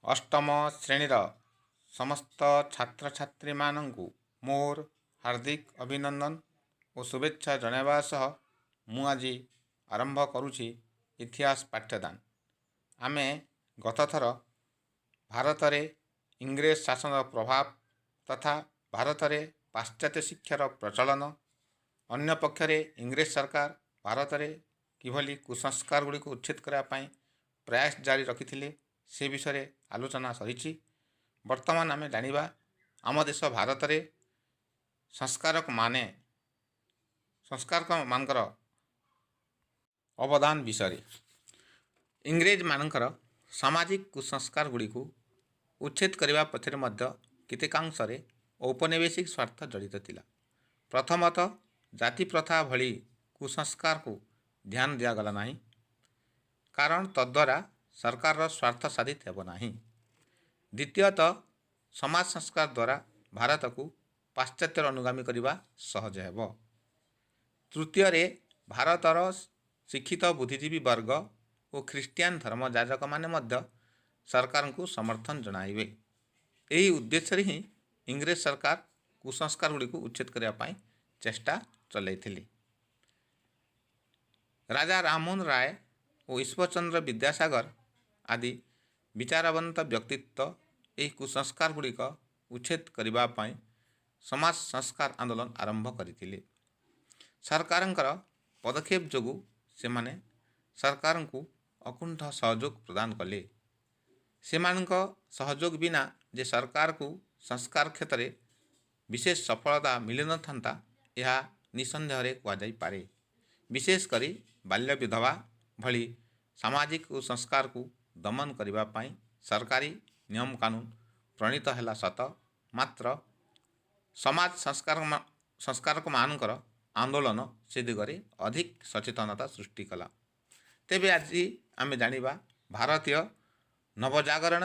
ଅଷ୍ଟମ ଶ୍ରେଣୀର ସମସ୍ତ ଛାତ୍ରଛାତ୍ରୀମାନଙ୍କୁ ମୋର ହାର୍ଦ୍ଦିକ ଅଭିନନ୍ଦନ ଓ ଶୁଭେଚ୍ଛା ଜଣାଇବା ସହ ମୁଁ ଆଜି ଆରମ୍ଭ କରୁଛି ଇତିହାସ ପାଠ୍ୟଦାନ। ଆମେ ଗତଥର ଭାରତରେ ଇଂରେଜ ଶାସନର ପ୍ରଭାବ ତଥା ଭାରତରେ ପାଶ୍ଚାତ୍ୟ ଶିକ୍ଷାର ପ୍ରଚଳନ, ଅନ୍ୟପକ୍ଷରେ ଇଂରେଜ ସରକାର ଭାରତରେ କିଭଳି କୁସଂସ୍କାର ଗୁଡ଼ିକୁ ଉଚ୍ଛେଦ କରିବା ପାଇଁ ପ୍ରୟାସ ଜାରି ରଖିଥିଲେ ସେ ବିଷୟରେ ଆଲୋଚନା ସରିଛି। ବର୍ତ୍ତମାନ ଆମେ ଜାଣିବା ଆମ ଦେଶ ଭାରତରେ ସଂସ୍କାରକମାନଙ୍କର ଅବଦାନ ବିଷୟରେ। ଇଂରେଜମାନଙ୍କର ସାମାଜିକ କୁସଂସ୍କାର ଗୁଡ଼ିକୁ ଉଚ୍ଛେଦ କରିବା ପଛରେ ମଧ୍ୟ କେତେକାଂଶରେ ଔପନିବେଶିକ ସ୍ୱାର୍ଥ ଜଡ଼ିତ ଥିଲା। ପ୍ରଥମତଃ ଜାତି ପ୍ରଥା ଭଳି କୁସଂସ୍କାରକୁ ଧ୍ୟାନ ଦିଆଗଲା ନାହିଁ, କାରଣ ତଦ୍ୱାରା ସରକାରର ସ୍ୱାର୍ଥ ସାଧିତ ହେବ ନାହିଁ। ଦ୍ୱିତୀୟତଃ ସମାଜ ସଂସ୍କାର ଦ୍ୱାରା ଭାରତକୁ ପାଶ୍ଚାତ୍ୟର ଅନୁଗାମୀ କରିବା ସହଜ ହେବ। ତୃତୀୟରେ ଭାରତର ଶିକ୍ଷିତ ବୁଦ୍ଧିଜୀବୀ ବର୍ଗ ଓ ଖ୍ରୀଷ୍ଟିଆନ ଧର୍ମଯାଜକମାନେ ମଧ୍ୟ ସରକାରଙ୍କୁ ସମର୍ଥନ ଜଣାଇବେ। ଏହି ଉଦ୍ଦେଶ୍ୟରେ ହିଁ ଇଂରେଜ ସରକାର କୁସଂସ୍କାର ଗୁଡ଼ିକୁ ଉଚ୍ଛେଦ କରିବା ପାଇଁ ଚେଷ୍ଟା ଚଳାଇଥିଲେ। ରାଜା ରାମମୋହନ ରାୟ ଓ ଈଶ୍ୱରଚନ୍ଦ୍ର ବିଦ୍ୟାସାଗର ଆଦି ବିଚାରବନ୍ତ ବ୍ୟକ୍ତିତ୍ୱ ଏହି କୁସଂସ୍କାର ଗୁଡ଼ିକ ଉଚ୍ଛେଦ କରିବା ପାଇଁ ସମାଜ ସଂସ୍କାର ଆନ୍ଦୋଳନ ଆରମ୍ଭ କରିଥିଲେ। ସରକାରଙ୍କର ପଦକ୍ଷେପ ଯୋଗୁଁ ସେମାନେ ସରକାରଙ୍କୁ ଅକୁଣ୍ଠ ସହଯୋଗ ପ୍ରଦାନ କଲେ। ସେମାନଙ୍କ ସହଯୋଗ ବିନା ଯେ ସରକାରକୁ ସଂସ୍କାର କ୍ଷେତ୍ରରେ ବିଶେଷ ସଫଳତା ମିଳିନଥାନ୍ତା ଏହା ନିଃସନ୍ଦେହରେ କୁହାଯାଇପାରେ। ବିଶେଷ କରି ବାଲ୍ୟ ବିଧବା ଭଳି ସାମାଜିକ କୁସଂସ୍କାରକୁ ଦମନ କରିବା ପାଇଁ ସରକାରୀ ନିୟମକାନୁନ ପ୍ରଣୀତ ହେଲା ସତ, ମାତ୍ର ସମାଜ ସଂସ୍କାରକମାନଙ୍କର ଆନ୍ଦୋଳନ ସେ ଦିଗରେ ଅଧିକ ସଚେତନତା ସୃଷ୍ଟି କଲା। ତେବେ ଆଜି ଆମେ ଜାଣିବା ଭାରତୀୟ ନବଜାଗରଣ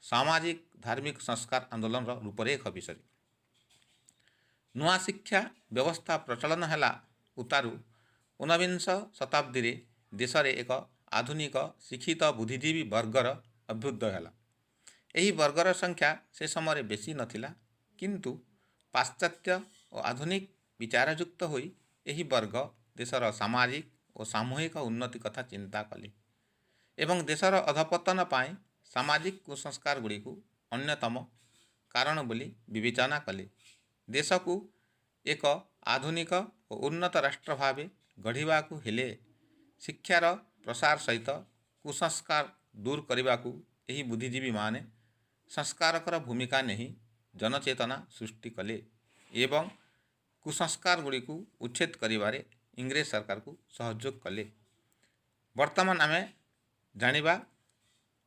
ସାମାଜିକ ଧାର୍ମିକ ସଂସ୍କାର ଆନ୍ଦୋଳନର ରୂପରେଖ ବିଷୟରେ। ନୂଆ ଶିକ୍ଷା ବ୍ୟବସ୍ଥା ପ୍ରଚଳନ ହେଲା ଉତ୍ତାରୁ ଊନବିଂଶ ଶତାବ୍ଦୀରେ ଦେଶରେ ଏକ ଆଧୁନିକ ଶିକ୍ଷିତ ବୁଦ୍ଧିଜୀବୀ ବର୍ଗର ଅଭ୍ୟୁଦୟ ହେଲା। ଏହି ବର୍ଗର ସଂଖ୍ୟା ସେ ସମୟରେ ବେଶୀ ନଥିଲା, କିନ୍ତୁ ପାଶ୍ଚାତ୍ୟ ଓ ଆଧୁନିକ ବିଚାରଯୁକ୍ତ ହୋଇ ଏହି ବର୍ଗ ଦେଶର ସାମାଜିକ ଓ ସାମୂହିକ ଉନ୍ନତି କଥା ଚିନ୍ତା କଲେ ଏବଂ ଦେଶର ଅଧପତନ ପାଇଁ ସାମାଜିକ କୁସଂସ୍କାର ଗୁଡ଼ିକୁ ଅନ୍ୟତମ କାରଣ ବୋଲି ବିବେଚନା କଲେ। ଦେଶକୁ ଏକ ଆଧୁନିକ ଓ ଉନ୍ନତ ରାଷ୍ଟ୍ର ଭାବେ ଗଢ଼ିବାକୁ ହେଲେ ଶିକ୍ଷାର ପ୍ରସାର ସହିତ କୁସଂସ୍କାର ଦୂର କରିବାକୁ ଏହି ବୁଦ୍ଧିଜୀବୀମାନେ ସଂସ୍କାରକର ଭୂମିକା ନେଇ ଜନଚେତନା ସୃଷ୍ଟି କଲେ ଏବଂ କୁସଂସ୍କାର ଗୁଡ଼ିକୁ ଉଚ୍ଛେଦ କରିବାରେ ଇଂରେଜ ସରକାରକୁ ସହଯୋଗ କଲେ। ବର୍ତ୍ତମାନ ଆମେ ଜାଣିବା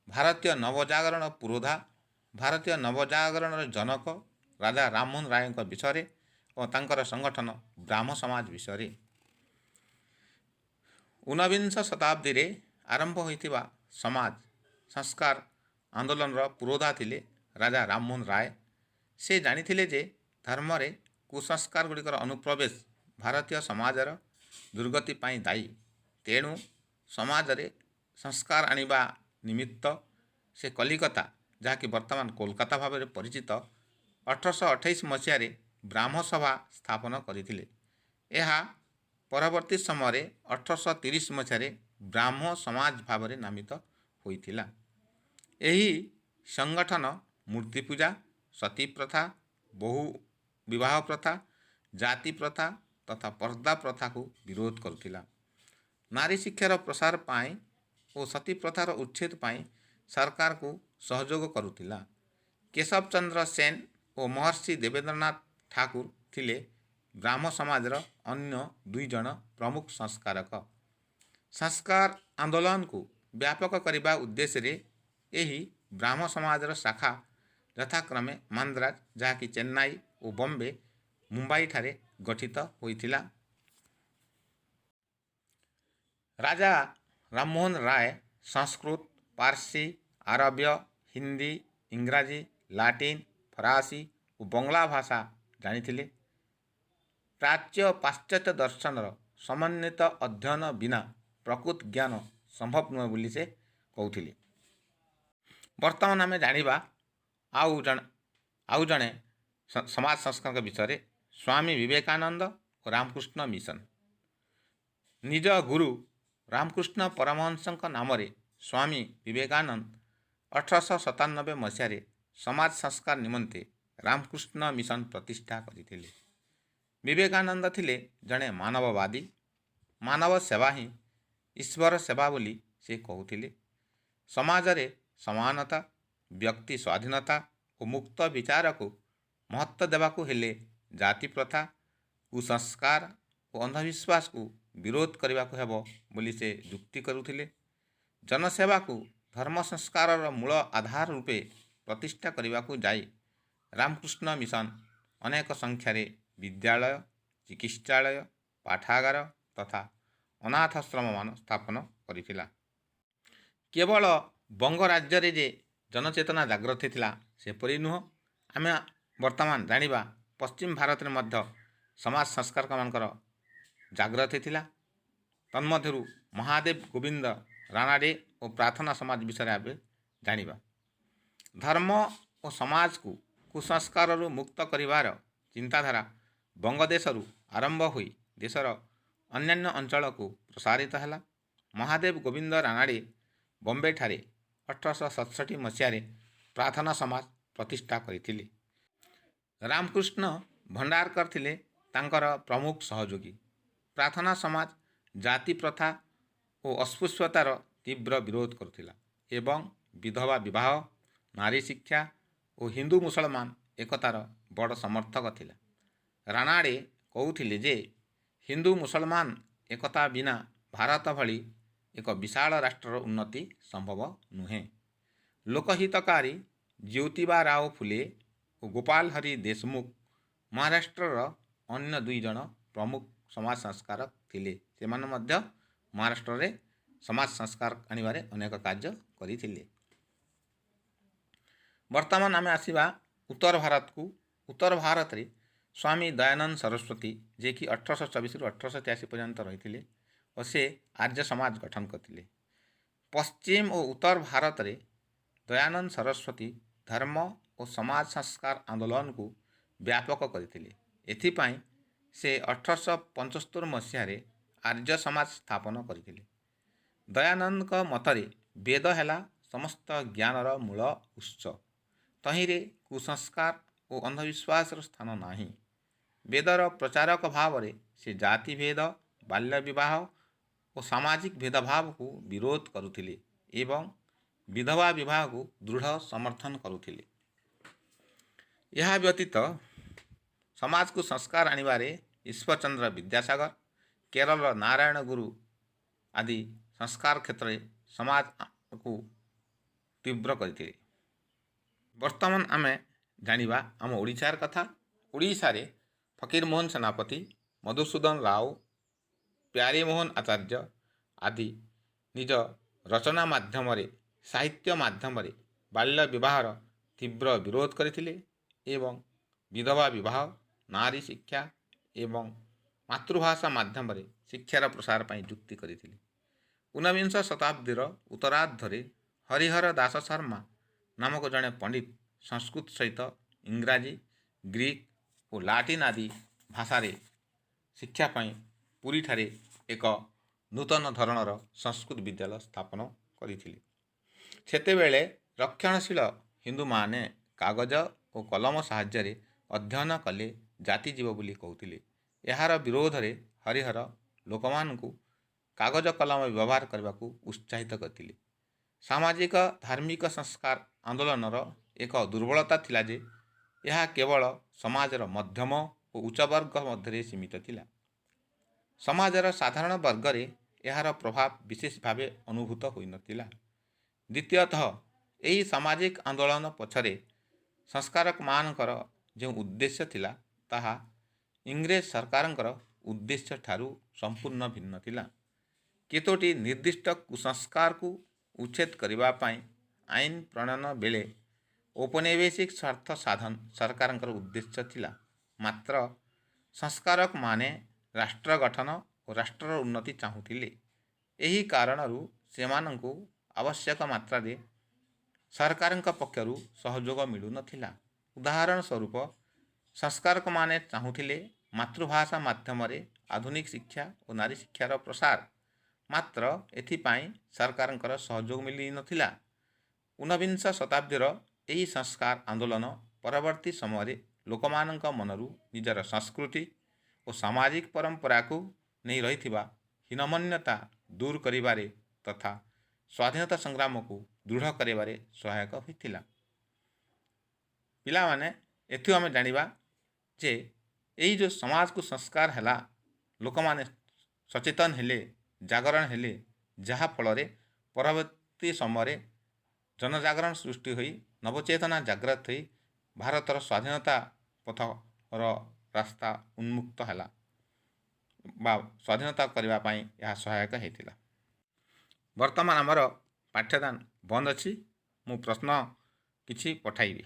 ଭାରତୀୟ ନବଜାଗରଣ ପୁରୋଧା, ଭାରତୀୟ ନବଜାଗରଣର ଜନକ ରାଜା ରାମମୋହନ ରାୟଙ୍କ ବିଷୟରେ ଓ ତାଙ୍କର ସଂଗଠନ ବ୍ରାହ୍ମ ସମାଜ ବିଷୟରେ। ଊନବିଂଶ ଶତାବ୍ଦୀରେ ଆରମ୍ଭ ହୋଇଥିବା ସମାଜ ସଂସ୍କାର ଆନ୍ଦୋଳନର ପୁରୋଧା ଥିଲେ ରାଜା ରାମମୋହନ ରାୟ। ସେ ଜାଣିଥିଲେ ଯେ ଧର୍ମରେ କୁସଂସ୍କାର ଗୁଡ଼ିକର ଅନୁପ୍ରବେଶ ଭାରତୀୟ ସମାଜର ଦୁର୍ଗତି ପାଇଁ ଦାୟୀ। ତେଣୁ ସମାଜରେ ସଂସ୍କାର ଆଣିବା ନିମିତ୍ତ ସେ କଲିକତା, ଯାହାକି ବର୍ତ୍ତମାନ କୋଲକାତା ଭାବରେ ପରିଚିତ, 1828 ମସିହାରେ ବ୍ରାହ୍ମ ସଭା ସ୍ଥାପନ କରିଥିଲେ। ଏହା ପରବର୍ତ୍ତୀ ସମୟରେ 1830 ମସିହାରେ ବ୍ରାହ୍ମ ସମାଜ ଭାବରେ ନାମିତ ହୋଇଥିଲା। ଏହି ସଂଗଠନ ମୂର୍ତ୍ତି ପୂଜା, ସତୀ ପ୍ରଥା, ବହୁ ବିବାହ ପ୍ରଥା, ଜାତି ପ୍ରଥା ତଥା ପର୍ଦ୍ଦା ପ୍ରଥାକୁ ବିରୋଧ କରୁଥିଲା। ନାରୀ ଶିକ୍ଷାର ପ୍ରସାର ପାଇଁ ଓ ସତୀ ପ୍ରଥାର ଉଚ୍ଛେଦ ପାଇଁ ସରକାରକୁ ସହଯୋଗ କରୁଥିଲା। କେଶବ ଚନ୍ଦ୍ର ସେନ ଓ ମହର୍ଷି ଦେବେନ୍ଦ୍ରନାଥ ଠାକୁର ଥିଲେ ବ୍ରାହ୍ମ ସମାଜର ଅନ୍ୟ ଦୁଇ ଜଣ ପ୍ରମୁଖ ସଂସ୍କାରକ। ସଂସ୍କାର ଆନ୍ଦୋଳନକୁ ବ୍ୟାପକ କରିବା ଉଦ୍ଦେଶ୍ୟରେ ଏହି ବ୍ରାହ୍ମ ସମାଜର ଶାଖା ଯଥାକ୍ରମେ ମାନ୍ଦ୍ରାଜ, ଯାହାକି ଚେନ୍ନାଇ, ଓ ବମ୍ବେ, ମୁମ୍ବାଇଠାରେ ଗଠିତ ହୋଇଥିଲା। ରାଜା ରାମମୋହନ ରାୟ ସଂସ୍କୃତ, ପାର୍ସୀ, ଆରବୀୟ, ହିନ୍ଦୀ, ଇଂରାଜୀ, ଲାଟିନ, ଫରାସୀ ଓ ବଙ୍ଗଳା ଭାଷା ଜାଣିଥିଲେ। ପ୍ରାଚ୍ୟ ଓ ପାଶ୍ଚାତ୍ୟ ଦର୍ଶନର ସମନ୍ୱିତ ଅଧ୍ୟୟନ ବିନା ପ୍ରକୃତ ଜ୍ଞାନ ସମ୍ଭବ ନୁହେଁ ବୋଲି ସେ କହୁଥିଲେ। ବର୍ତ୍ତମାନ ଆମେ ଜାଣିବା ଆଉ ଜଣେ ସମାଜ ସଂସ୍କାରକ ବିଷୟରେ, ସ୍ୱାମୀ ବିବେକାନନ୍ଦ ଓ ରାମକୃଷ୍ଣ ମିଶନ। ନିଜ ଗୁରୁ ରାମକୃଷ୍ଣ ପରମହଂସଙ୍କ ନାମରେ ସ୍ୱାମୀ ବିବେକାନନ୍ଦ 1897 ମସିହାରେ ସମାଜ ସଂସ୍କାର ନିମନ୍ତେ ରାମକୃଷ୍ଣ ମିଶନ ପ୍ରତିଷ୍ଠା କରିଥିଲେ। ବିବେକାନନ୍ଦ ଥିଲେ ଜଣେ ମାନବବାଦୀ। ମାନବ ସେବା ହିଁ ଈଶ୍ୱର ସେବା ବୋଲି ସେ କହୁଥିଲେ। ସମାଜରେ ସମାନତା, ବ୍ୟକ୍ତି ସ୍ୱାଧୀନତା ଓ ମୁକ୍ତ ବିଚାରକୁ ମହତ୍ତ୍ୱ ଦେବାକୁ ହେଲେ ଜାତି ପ୍ରଥା, କୁସଂସ୍କାର ଓ ଅନ୍ଧବିଶ୍ୱାସକୁ ବିରୋଧ କରିବାକୁ ହେବ ବୋଲି ସେ ଯୁକ୍ତି କରୁଥିଲେ। ଜନସେବାକୁ ଧର୍ମ ସଂସ୍କାରର ମୂଳ ଆଧାର ରୂପେ ପ୍ରତିଷ୍ଠା କରିବାକୁ ଯାଇ ରାମକୃଷ୍ଣ ମିଶନ ଅନେକ ସଂଖ୍ୟାରେ ବିଦ୍ୟାଳୟ, ଚିକିତ୍ସାଳୟ, ପାଠାଗାର ତଥା ଅନାଥାଶ୍ରମମାନ ସ୍ଥାପନ କରିଥିଲା। କେବଳ ବଙ୍ଗ ରାଜ୍ୟରେ ଯେ ଜନଚେତନା ଜାଗ୍ରତ ଥିଲା ସେପରି ନୁହଁ। ଆମେ ବର୍ତ୍ତମାନ ଜାଣିବା ପଶ୍ଚିମ ଭାରତରେ ମଧ୍ୟ ସମାଜ ସଂସ୍କାରକମାନଙ୍କର ଜାଗ୍ରତ ଥିଲା। ତନ୍ମଧ୍ୟରୁ ମହାଦେବ ଗୋବିନ୍ଦ ରାନାଡେ ଓ ପ୍ରାର୍ଥନା ସମାଜ ବିଷୟରେ ଆମେ ଜାଣିବା। ଧର୍ମ ଓ ସମାଜକୁ କୁସଂସ୍କାରରୁ ମୁକ୍ତ କରିବାର ଚିନ୍ତାଧାରା ବଙ୍ଗଦେଶରୁ ଆରମ୍ଭ ହୋଇ ଦେଶର ଅନ୍ୟାନ୍ୟ ଅଞ୍ଚଳକୁ ପ୍ରସାରିତ ହେଲା। ମହାଦେବ ଗୋବିନ୍ଦ ରାନାଡେ ବମ୍ବେଠାରେ 1867 ମସିହାରେ ପ୍ରାର୍ଥନା ସମାଜ ପ୍ରତିଷ୍ଠା କରିଥିଲେ। ରାମକୃଷ୍ଣ ଭଣ୍ଡାରକର ଥିଲେ ତାଙ୍କର ପ୍ରମୁଖ ସହଯୋଗୀ। ପ୍ରାର୍ଥନା ସମାଜ ଜାତି ପ୍ରଥା ଓ ଅସ୍ପୃଶ୍ୟତାର ତୀବ୍ର ବିରୋଧ କରୁଥିଲା ଏବଂ ବିଧବା ବିବାହ, ନାରୀ ଶିକ୍ଷା ଓ ହିନ୍ଦୁ ମୁସଲମାନ ଏକତାର ବଡ଼ ସମର୍ଥକ ଥିଲା। ରାନାଡେ କହୁଥିଲେ ଯେ ହିନ୍ଦୁ ମୁସଲମାନ ଏକତା ବିନା ଭାରତ ଭଳି ଏକ ବିଶାଳ ରାଷ୍ଟ୍ରର ଉନ୍ନତି ସମ୍ଭବ ନୁହେଁ। ଲୋକହିତକାରୀ ଜ୍ୟୋତିବା ରାଓ ଫୁଲେ ଓ ଗୋପାଳ ହରି ଦେଶମୁଖ ମହାରାଷ୍ଟ୍ରର ଅନ୍ୟ ଦୁଇ ଜଣ ପ୍ରମୁଖ ସମାଜ ସଂସ୍କାରକ ଥିଲେ। ସେମାନେ ମଧ୍ୟ ମହାରାଷ୍ଟ୍ରରେ ସମାଜ ସଂସ୍କାର ଆଣିବାରେ ଅନେକ କାର୍ଯ୍ୟ କରିଥିଲେ। ବର୍ତ୍ତମାନ ଆମେ ଆସିବା ଉତ୍ତର ଭାରତକୁ। ଉତ୍ତର ଭାରତରେ ସ୍ୱାମୀ ଦୟାନନ୍ଦ ସରସ୍ୱତୀ, ଯିଏକି 1824ରୁ 1883 ପର୍ଯ୍ୟନ୍ତ ରହିଥିଲେ ଓ ସେ ଆର୍ଯ୍ୟ ସମାଜ ଗଠନ କରିଥିଲେ। ପଶ୍ଚିମ ଓ ଉତ୍ତର ଭାରତରେ ଦୟାନନ୍ଦ ସରସ୍ୱତୀ ଧର୍ମ ଓ ସମାଜ ସଂସ୍କାର ଆନ୍ଦୋଳନକୁ ବ୍ୟାପକ କରିଥିଲେ। ଏଥିପାଇଁ ସେ 1875 ମସିହାରେ ଆର୍ଯ୍ୟ ସମାଜ ସ୍ଥାପନ କରିଥିଲେ। ଦୟାନନ୍ଦଙ୍କ ମତରେ ବେଦ ହେଲା ସମସ୍ତ ଜ୍ଞାନର ମୂଳ ଉତ୍ସ। ତହିଁରେ କୁସଂସ୍କାର ଓ ଅନ୍ଧବିଶ୍ୱାସର ସ୍ଥାନ ନାହିଁ। ବେଦର ପ୍ରଚାରକ ଭାବରେ ସେ ଜାତିଭେଦ, ବାଲ୍ୟ ବିବାହ ଓ ସାମାଜିକ ଭେଦଭାବକୁ ବିରୋଧ କରୁଥିଲେ ଏବଂ ବିଧବା ବିବାହକୁ ଦୃଢ଼ ସମର୍ଥନ କରୁଥିଲେ। ଏହା ବ୍ୟତୀତ ସମାଜକୁ ସଂସ୍କାର ଆଣିବାରେ ଈଶ୍ୱରଚନ୍ଦ୍ର ବିଦ୍ୟାସାଗର, କେରଳର ନାରାୟଣ ଗୁରୁ ଆଦି ସଂସ୍କାର କ୍ଷେତ୍ରରେ ସମାଜକୁ ତୀବ୍ର କରିଥିଲେ। ବର୍ତ୍ତମାନ ଆମେ ଜାଣିବା ଆମ ଓଡ଼ିଶାର କଥା। ଓଡ଼ିଶାରେ ଫକୀରମୋହନ ସେନାପତି, ମଧୁସୂଦନ ରାଓ, ପ୍ୟାରୀମୋହନ ଆଚାର୍ଯ୍ୟ ଆଦି ନିଜ ରଚନା ମାଧ୍ୟମରେ, ସାହିତ୍ୟ ମାଧ୍ୟମରେ ବାଲ୍ୟ ବିବାହର ତୀବ୍ର ବିରୋଧ କରିଥିଲେ ଏବଂ ବିଧବା ବିବାହ, ନାରୀ ଶିକ୍ଷା ଏବଂ ମାତୃଭାଷା ମାଧ୍ୟମରେ ଶିକ୍ଷାର ପ୍ରସାର ପାଇଁ ଯୁକ୍ତି କରିଥିଲେ। ଊନବିଂଶ ଶତାବ୍ଦୀର ଉତ୍ତରାର୍ଦ୍ଧରେ ହରିହର ଦାସ ଶର୍ମା ନାମକ ଜଣେ ପଣ୍ଡିତ ସଂସ୍କୃତ ସହିତ ଇଂରାଜୀ, ଗ୍ରୀକ୍ ଓ ଲାଟିନ୍ ଆଦି ଭାଷାରେ ଶିକ୍ଷା ପାଇଁ ପୁରୀଠାରେ ଏକ ନୂତନ ଧରଣର ସଂସ୍କୃତ ବିଦ୍ୟାଳୟ ସ୍ଥାପନ କରିଥିଲେ। ସେତେବେଳେ ରକ୍ଷଣଶୀଳ ହିନ୍ଦୁମାନେ କାଗଜ ଓ କଲମ ସାହାଯ୍ୟରେ ଅଧ୍ୟୟନ କଲେ ଜାତିଯିବ ବୋଲି କହୁଥିଲେ। ଏହାର ବିରୋଧରେ ହରିହର ଲୋକମାନଙ୍କୁ କାଗଜ କଲମ ବ୍ୟବହାର କରିବାକୁ ଉତ୍ସାହିତ କରିଥିଲେ। ସାମାଜିକ ଧାର୍ମିକ ସଂସ୍କାର ଆନ୍ଦୋଳନର ଏକ ଦୁର୍ବଳତା ଥିଲା ଯେ ଏହା କେବଳ ସମାଜର ମଧ୍ୟମ ଓ ଉଚ୍ଚବର୍ଗ ମଧ୍ୟରେ ସୀମିତ ଥିଲା। ସମାଜର ସାଧାରଣ ବର୍ଗରେ ଏହାର ପ୍ରଭାବ ବିଶେଷ ଭାବେ ଅନୁଭୂତ ହୋଇନଥିଲା। ଦ୍ୱିତୀୟତଃ ଏହି ସାମାଜିକ ଆନ୍ଦୋଳନ ପଛରେ ସଂସ୍କାରକମାନଙ୍କର ଯେଉଁ ଉଦ୍ଦେଶ୍ୟ ଥିଲା ତାହା ଇଂରେଜ ସରକାରଙ୍କର ଉଦ୍ଦେଶ୍ୟ ଠାରୁ ସମ୍ପୂର୍ଣ୍ଣ ଭିନ୍ନ ଥିଲା। କେତୋଟି ନିର୍ଦ୍ଦିଷ୍ଟ କୁସଂସ୍କାରକୁ ଉଚ୍ଛେଦ କରିବା ପାଇଁ ଆଇନ ପ୍ରଣୟନ ବେଳେ ଔପନିବେଶିକ ସ୍ୱାର୍ଥ ସାଧନ ସରକାରଙ୍କର ଉଦ୍ଦେଶ୍ୟ ଥିଲା। ମାତ୍ର ସଂସ୍କାରକମାନେ ରାଷ୍ଟ୍ର ଗଠନ ଓ ରାଷ୍ଟ୍ରର ଉନ୍ନତି ଚାହୁଁଥିଲେ। ଏହି କାରଣରୁ ସେମାନଙ୍କୁ ଆବଶ୍ୟକ ମାତ୍ରାରେ ସରକାରଙ୍କ ପକ୍ଷରୁ ସହଯୋଗ ମିଳୁନଥିଲା। ଉଦାହରଣ ସ୍ୱରୂପ ସଂସ୍କାରକମାନେ ଚାହୁଁଥିଲେ ମାତୃଭାଷା ମାଧ୍ୟମରେ ଆଧୁନିକ ଶିକ୍ଷା ଓ ନାରୀ ଶିକ୍ଷାର ପ୍ରସାର, ମାତ୍ର ଏଥିପାଇଁ ସରକାରଙ୍କର ସହଯୋଗ ମିଳିନଥିଲା। ଊନବିଂଶ ଶତାବ୍ଦୀର ଏହି ସଂସ୍କାର ଆନ୍ଦୋଳନ ପରବର୍ତ୍ତୀ ସମୟରେ ଲୋକମାନଙ୍କ ମନରୁ ନିଜର ସଂସ୍କୃତି ଓ ସାମାଜିକ ପରମ୍ପରାକୁ ନେଇ ରହିଥିବା ହୀନମନ୍ୟତା ଦୂର କରିବାରେ ତଥା ସ୍ୱାଧୀନତା ସଂଗ୍ରାମକୁ ଦୃଢ଼ କରିବାରେ ସହାୟକ ହୋଇଥିଲା। ପିଲାମାନେ, ଏଥିରୁ ଆମେ ଜାଣିବା ଯେ ଏହି ଯେଉଁ ସମାଜକୁ ସଂସ୍କାର ହେଲା, ଲୋକମାନେ ସଚେତନ ହେଲେ, ଜାଗରଣ ହେଲେ, ଯାହାଫଳରେ ପରବର୍ତ୍ତୀ ସମୟରେ ଜନଜାଗରଣ ସୃଷ୍ଟି ହୋଇ ନବଚେତନା ଜାଗ୍ରତ ହୋଇ ଭାରତର ସ୍ୱାଧୀନତା ପଥର ରାସ୍ତା ଉନ୍ମୁକ୍ତ ହେଲା ବା ସ୍ୱାଧୀନତା କରିବା ପାଇଁ ଏହା ସହାୟକ ହୋଇଥିଲା। ବର୍ତ୍ତମାନ ଆମର ପାଠ୍ୟଦାନ ବନ୍ଦ ଅଛି। ମୁଁ ପ୍ରଶ୍ନ କିଛି ପଠାଇବି।